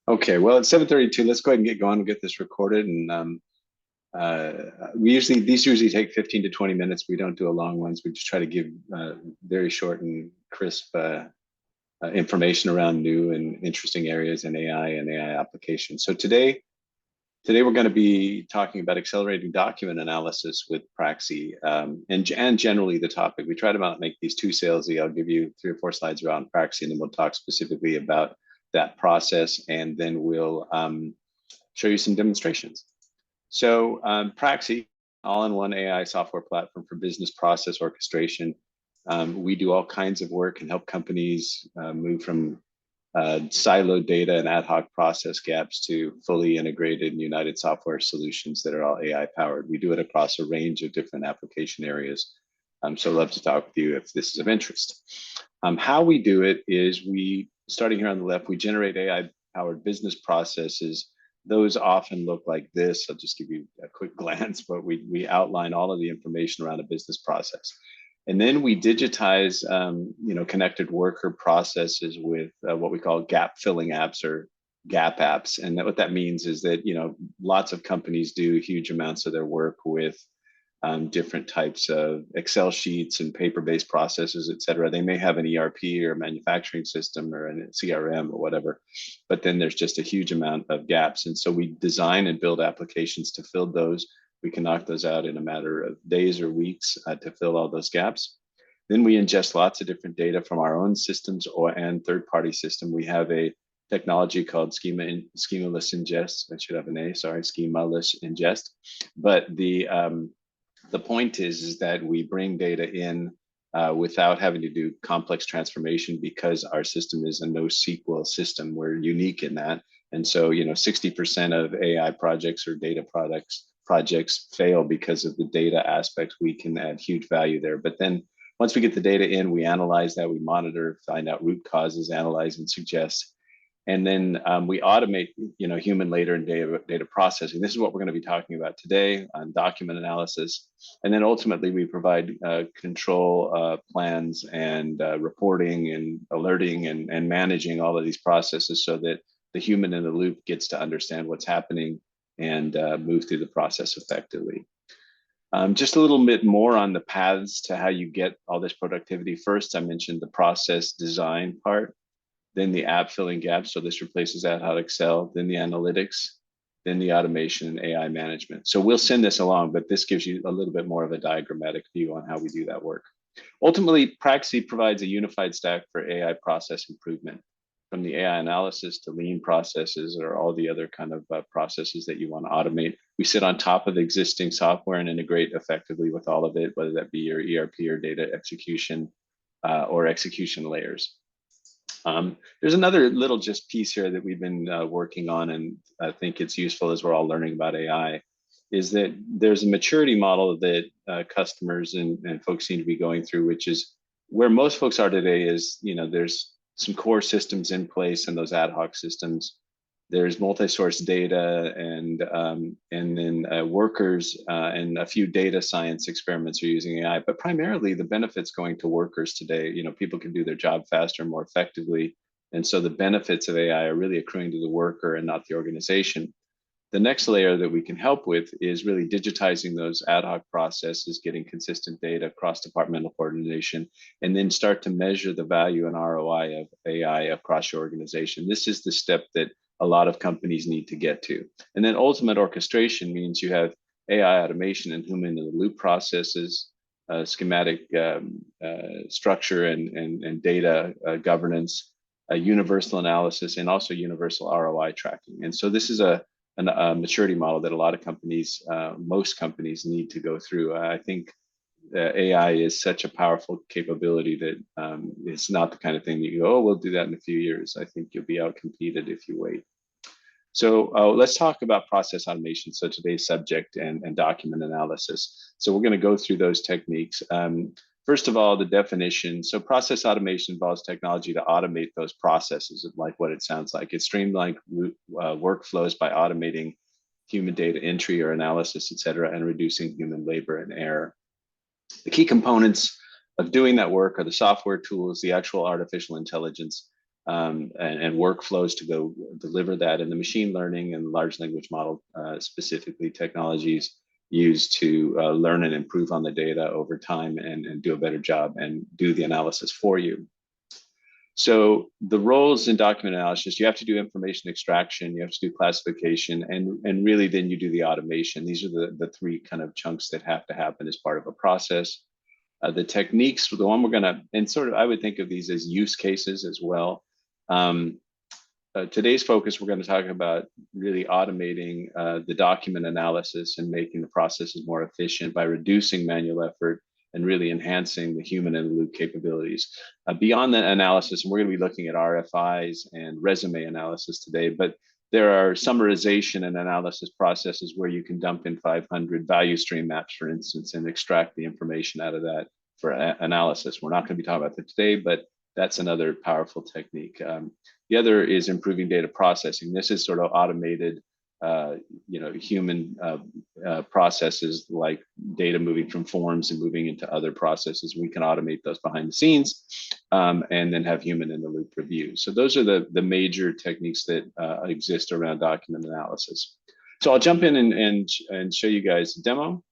Okay, well, it's 7:32. Let's go ahead and get going and get this recorded. And uh, these usually take 15 to 20 minutes. We don't do a long ones. We just try to give very short and crisp information around new and interesting areas in AI and AI applications. So today we're going to be talking about accelerating document analysis with Praxie, and generally the topic. We try to not make these too salesy. I'll give you 3 or 4 slides around Praxie, and then we'll talk specifically about that process, and then we'll show you some demonstrations. So Praxie, all-in-one AI software platform for business process orchestration. We do all kinds of work and help companies move from siloed data and ad hoc process gaps to fully integrated and united software solutions that are all AI powered. We do it across a range of different application areas. So I'd love to talk with you if this is of interest. How we do it is starting here on the left, we generate AI powered business processes. Those often look like this. I'll just give you a quick glance, but we outline all of the information around a business process. And then we digitize, connected worker processes with what we call gap filling apps or gap apps. And what that means is that, lots of companies do huge amounts of their work with different types of Excel sheets and paper-based processes, et cetera. They may have an ERP or a manufacturing system or a CRM or whatever, but then there's just a huge amount of gaps. And so we design and build applications to fill those. We can knock those out in a matter of days or weeks to fill all those gaps. Then we ingest lots of different data from our own systems and third-party system. We have a technology called schemaless ingest. I should have an A, sorry, schemaless ingest. But the point is that we bring data in without having to do complex transformation because our system is a NoSQL system. We're unique in that. And so, 60% of AI projects or data projects fail because of the data aspects. We can add huge value there. But then once we get the data in, we analyze that, we monitor, find out root causes, analyze and suggest. And then we automate, human later and data processing. This is what we're going to be talking about today on document analysis. And then ultimately we provide control plans and reporting and alerting and managing all of these processes so that the human in the loop gets to understand what's happening and move through the process effectively. Just a little bit more on the paths to how you get all this productivity. First, I mentioned the process design part. Then the app filling gaps, so this replaces ad hoc Excel, then the analytics, then the automation and AI management. So we'll send this along, but this gives you a little bit more of a diagrammatic view on how we do that work. Ultimately, Praxie provides a unified stack for AI process improvement, from the AI analysis to lean processes or all the other kind of processes that you want to automate. We sit on top of existing software and integrate effectively with all of it, whether that be your ERP or data execution or execution layers. There's another little just piece here that we've been working on, and I think it's useful as we're all learning about AI, is that there's a maturity model that customers and folks seem to be going through, which is where most folks are today is, there's some core systems in place and those ad hoc systems. There's multi-source data and then workers and a few data science experiments are using AI, but primarily the benefits going to workers today. People can do their job faster and more effectively. And so the benefits of AI are really accruing to the worker and not the organization. The next layer that we can help with is really digitizing those ad hoc processes, getting consistent data, cross-departmental coordination, and then start to measure the value and ROI of AI across your organization. This is the step that a lot of companies need to get to. And then ultimate orchestration means you have AI automation and human in the loop processes, schematic structure and data governance, universal analysis, and also universal ROI tracking. And so this is a maturity model that a lot of companies, most companies need to go through. I think AI is such a powerful capability that it's not the kind of thing that you go, oh, we'll do that in a few years. I think you'll be outcompeted if you wait. So let's talk about process automation. So today's subject and document analysis. So we're going to go through those techniques. First of all, the definition. So process automation involves technology to automate those processes, like what it sounds like. It streamlines workflows by automating human data entry or analysis, et cetera, and reducing human labor and error. The key components of doing that work are the software tools, the actual artificial intelligence, and workflows to go deliver that. And the machine learning and large language model, specifically technologies used to learn and improve on the data over time and do a better job and do the analysis for you. So the roles in document analysis, you have to do information extraction, you have to do classification, and really then you do the automation. These are the three kind of chunks that have to happen as part of a process. The techniques, the one we're gonna, and sort of, I would think of these as use cases as well. Today's focus, we're gonna talk about really automating the document analysis and making the processes more efficient by reducing manual effort and really enhancing the human in the loop capabilities. Beyond the analysis, and we're gonna be looking at RFIs and resume analysis today, but there are summarization and analysis processes where you can dump in 500 value stream maps, for instance, and extract the information out of that for analysis. We're not gonna be talking about that today, but that's another powerful technique. The other is improving data processing. This is sort of automated human processes like data moving from forms and moving into other processes. We can automate those behind the scenes and then have human in the loop review. So those are the major techniques that exist around document analysis. So I'll jump in and show you guys a demo.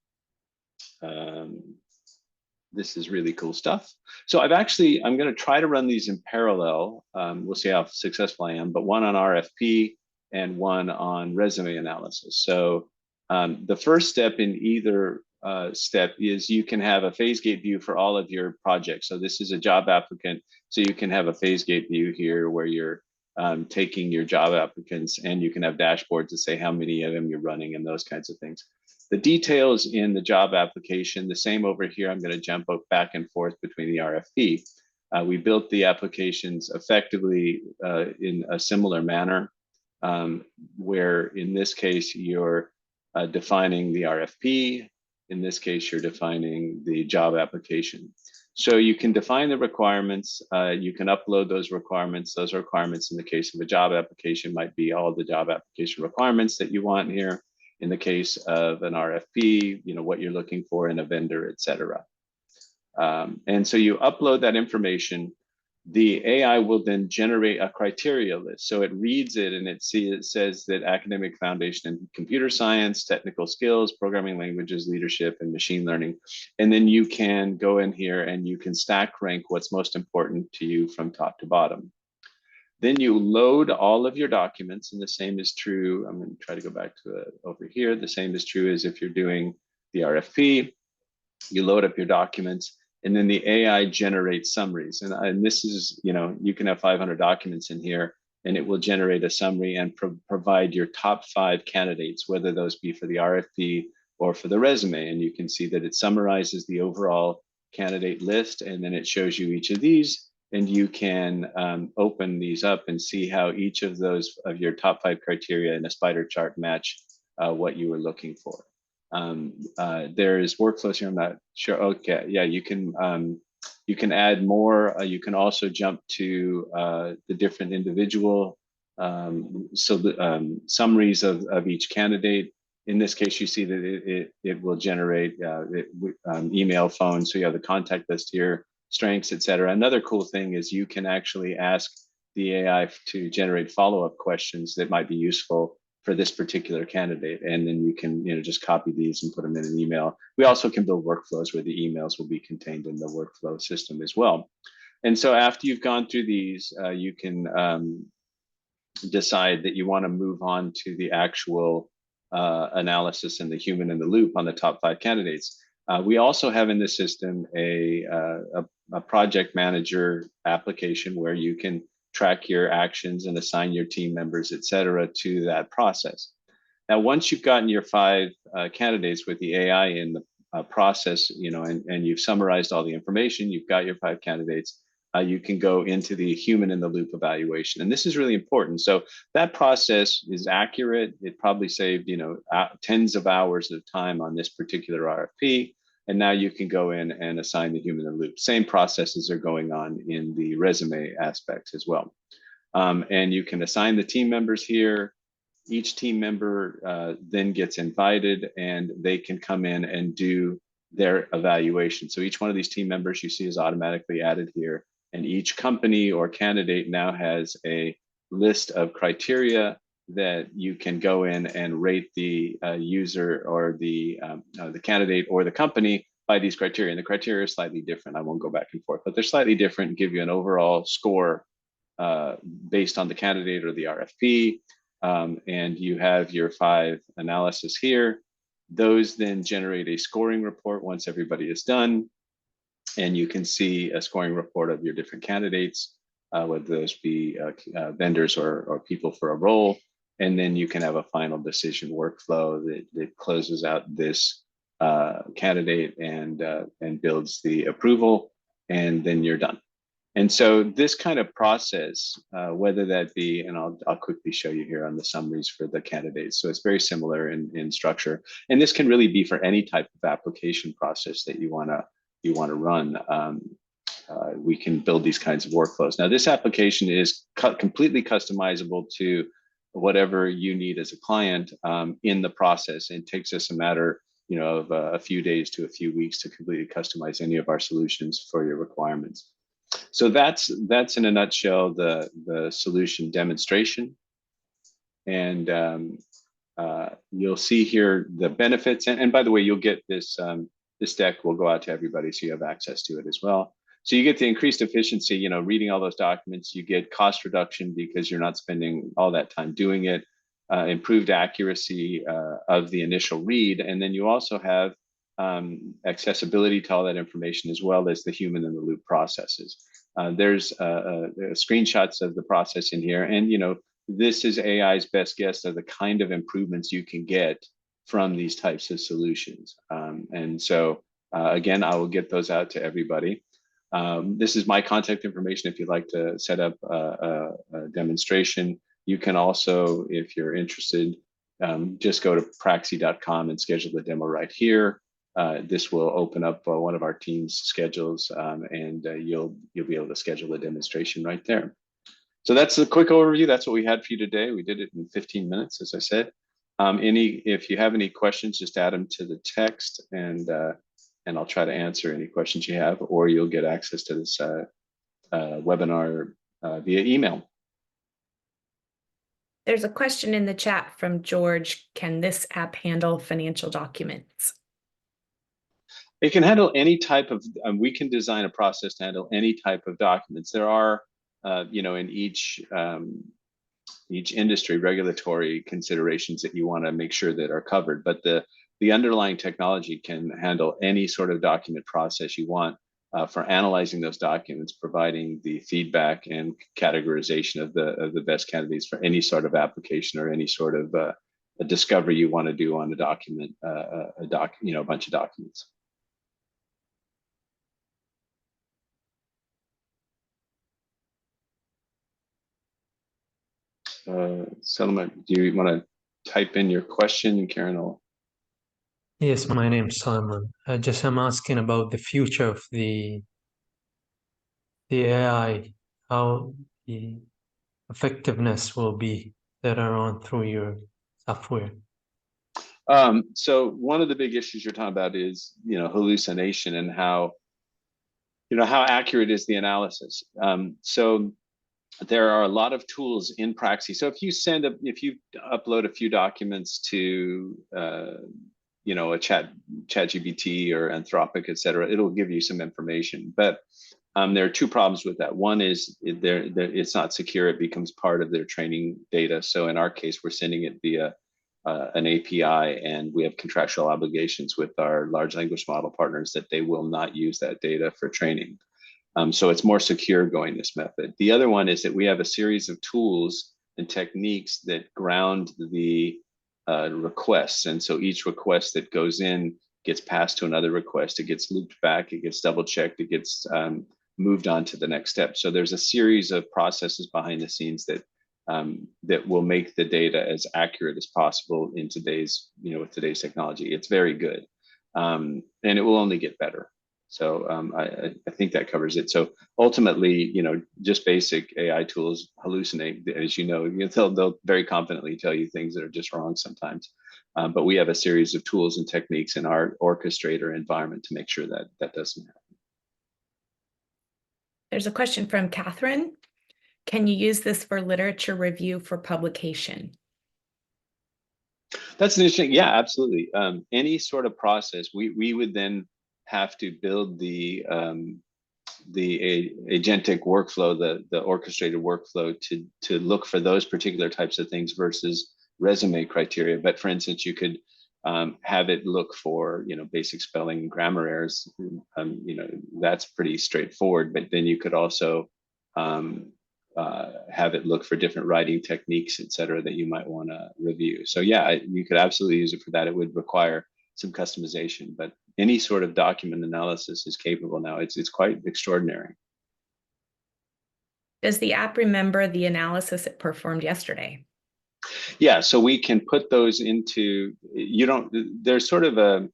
This is really cool stuff. So I'm going to try to run these in parallel. We'll see how successful I am, but one on RFP and one on resume analysis. So the first step in either step is you can have a phase gate view for all of your projects. So this is a job applicant. So you can have a phase gate view here where you're taking your job applicants, and you can have dashboards that say how many of them you're running and those kinds of things. The details in the job application, the same over here. I'm going to jump back and forth between the RFP. We built the applications effectively in a similar manner, where in this case, you're defining the RFP. In this case, you're defining the job application. So you can define the requirements. You can upload those requirements. Those requirements in the case of a job application might be all the job application requirements that you want here. In the case of an RFP, what you're looking for in a vendor, et cetera. And so you upload that information. The AI will then generate a criteria list. So it reads it and it says that academic foundation in computer science, technical skills, programming languages, leadership, and machine learning. And then you can go in here and you can stack rank what's most important to you from top to bottom. Then you load all of your documents, and the same is true. I'm going to try to go back to over here. The same is true as if you're doing the RFP. You load up your documents, and then the AI generates summaries. And this is, you can have 500 documents in here, and it will generate a summary and provide your top 5 candidates, whether those be for the RFP or for the resume. And you can see that it summarizes the overall candidate list, and then it shows you each of these. And you can open these up and see how each of those of your top 5 criteria in a spider chart match what you were looking for. There's workflows here. I'm not sure. Okay, yeah, you can add more. You can also jump to the different individual summaries of each candidate. In this case, you see that it will generate email, phone. So you have the contact list here, strengths, et cetera. Another cool thing is you can actually ask the AI to generate follow-up questions that might be useful for this particular candidate. And then you can just copy these and put them in an email. We also can build workflows where the emails will be contained in the workflow system as well. And so after you've gone through these, you can decide that you want to move on to the actual analysis and the human in the loop on the top 5 candidates. We also have in the system a project manager application where you can track your actions and assign your team members, et cetera, to that process. Now, once you've gotten your 5 candidates with the AI in the process, and you've summarized all the information, you've got your 5 candidates, you can go into the human in the loop evaluation. And this is really important. So that process is accurate. It probably saved, tens of hours of time on this particular RFP. And now you can go in and assign the human in the loop. Same processes are going on in the resume aspects as well. And you can assign the team members here. Each team member then gets invited and they can come in and do their evaluation. So each one of these team members you see is automatically added here. And each company or candidate now has a list of criteria that you can go in and rate the user or the candidate or the company by these criteria. And the criteria are slightly different. I won't go back and forth, but they're slightly different and give you an overall score based on the candidate or the RFP. And you have your 5 analysis here. Those then generate a scoring report once everybody is done. And you can see a scoring report of your different candidates, whether those be vendors or people for a role. And then you can have a final decision workflow that closes out this candidate and builds the approval, and then you're done. And so this kind of process, whether that be, and I'll quickly show you here on the summaries for the candidates. So it's very similar in structure. And this can really be for any type of application process that you want to run. We can build these kinds of workflows. Now, this application is completely customizable to whatever you need as a client in the process. It takes us a matter, of a few days to a few weeks to completely customize any of our solutions for your requirements. So that's in a nutshell the solution demonstration. And you'll see here the benefits. And by the way, you'll get this this deck will go out to everybody, so you have access to it as well. So you get the increased efficiency, reading all those documents. You get cost reduction because you're not spending all that time doing it. Improved accuracy of the initial read, and then you also have accessibility to all that information, as well as the human in the loop processes. There's screenshots of the process in here, and this is AI's best guess of the kind of improvements you can get from these types of solutions. And so again, I will get those out to everybody. This is my contact information if you'd like to set up a demonstration. You can also, if you're interested, just go to praxie.com and schedule the demo right here. This will open up one of our team's schedules, and you'll be able to schedule a demonstration right there. So that's a quick overview. That's what we had for you today. We did it in 15 minutes, as I said. If you have any questions, just add them to the text, and I'll try to answer any questions you have, or you'll get access to this webinar via email. There's a question in the chat from George. Can this app handle financial documents? It can handle any type of, we can design a process to handle any type of documents. There are, in each industry regulatory considerations that you want to make sure that are covered, but the underlying technology can handle any sort of document process you want for analyzing those documents, providing the feedback and categorization of the best candidates for any sort of application or any sort of a discovery you want to do on a document, a bunch of documents. Solomon, do you want to type in your question, Karen? Yes, my name's Simon. I'm asking about the future of the AI, how the effectiveness will be that are on through your software. So one of the big issues you're talking about is, hallucination and how accurate is the analysis. So there are a lot of tools in Praxie. So if you upload a few documents to a ChatGPT or Anthropic, et cetera, it'll give you some information. But there are two problems with that. One is it's not secure. It becomes part of their training data. So in our case, we're sending it via an API, and we have contractual obligations with our large language model partners that they will not use that data for training. So it's more secure going this method. The other one is that we have a series of tools and techniques that ground the requests. And so each request that goes in gets passed to another request. It gets looped back. It gets double checked. It gets moved on to the next step. So there's a series of processes behind the scenes that will make the data as accurate as possible in today's, with today's technology. It's very good, and it will only get better. So I think that covers it. So ultimately, just basic AI tools hallucinate, as they'll very confidently tell you things that are just wrong sometimes. But we have a series of tools and techniques in our orchestrator environment to make sure that that doesn't happen. There's a question from Catherine. Can you use this for literature review for publication? That's an interesting, yeah, absolutely. Any sort of process, we would then have to build the agentic workflow, the orchestrated workflow to look for those particular types of things versus resume criteria. But for instance, you could have it look for, you know, basic spelling and grammar errors. You know, that's pretty straightforward. But then you could also have it look for different writing techniques, et cetera, that you might want to review. So yeah, you could absolutely use it for that. It would require some customization, but any sort of document analysis is capable now. It's quite extraordinary. Does the app remember the analysis it performed yesterday? Yeah, so we can put those into, you don't, there's sort of a,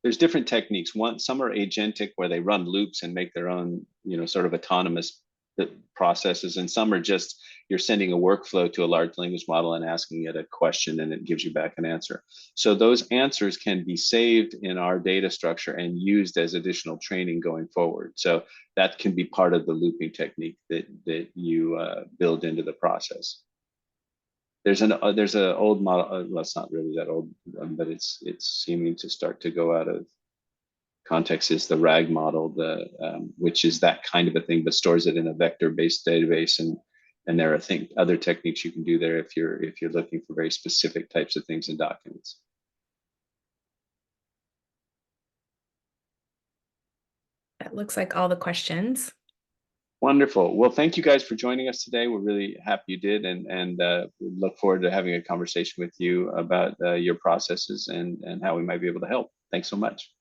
there's different techniques. Some are agentic where they run loops and make their own, you know, sort of autonomous processes, and some are just you're sending a workflow to a large language model and asking it a question and it gives you back an answer. So those answers can be saved in our data structure and used as additional training going forward. So that can be part of the looping technique that you build into the process. There's an old model. Well, it's not really that old, but it's seeming to start to go out of context. Is the RAG model, which is that kind of a thing, but stores it in a vector-based database, and there are other techniques you can do there if you're looking for very specific types of things in documents. That looks like all the questions. Wonderful. Well, thank you guys for joining us today. We're really happy you did, and we look forward to having a conversation with you about your processes and how we might be able to help. Thanks so much.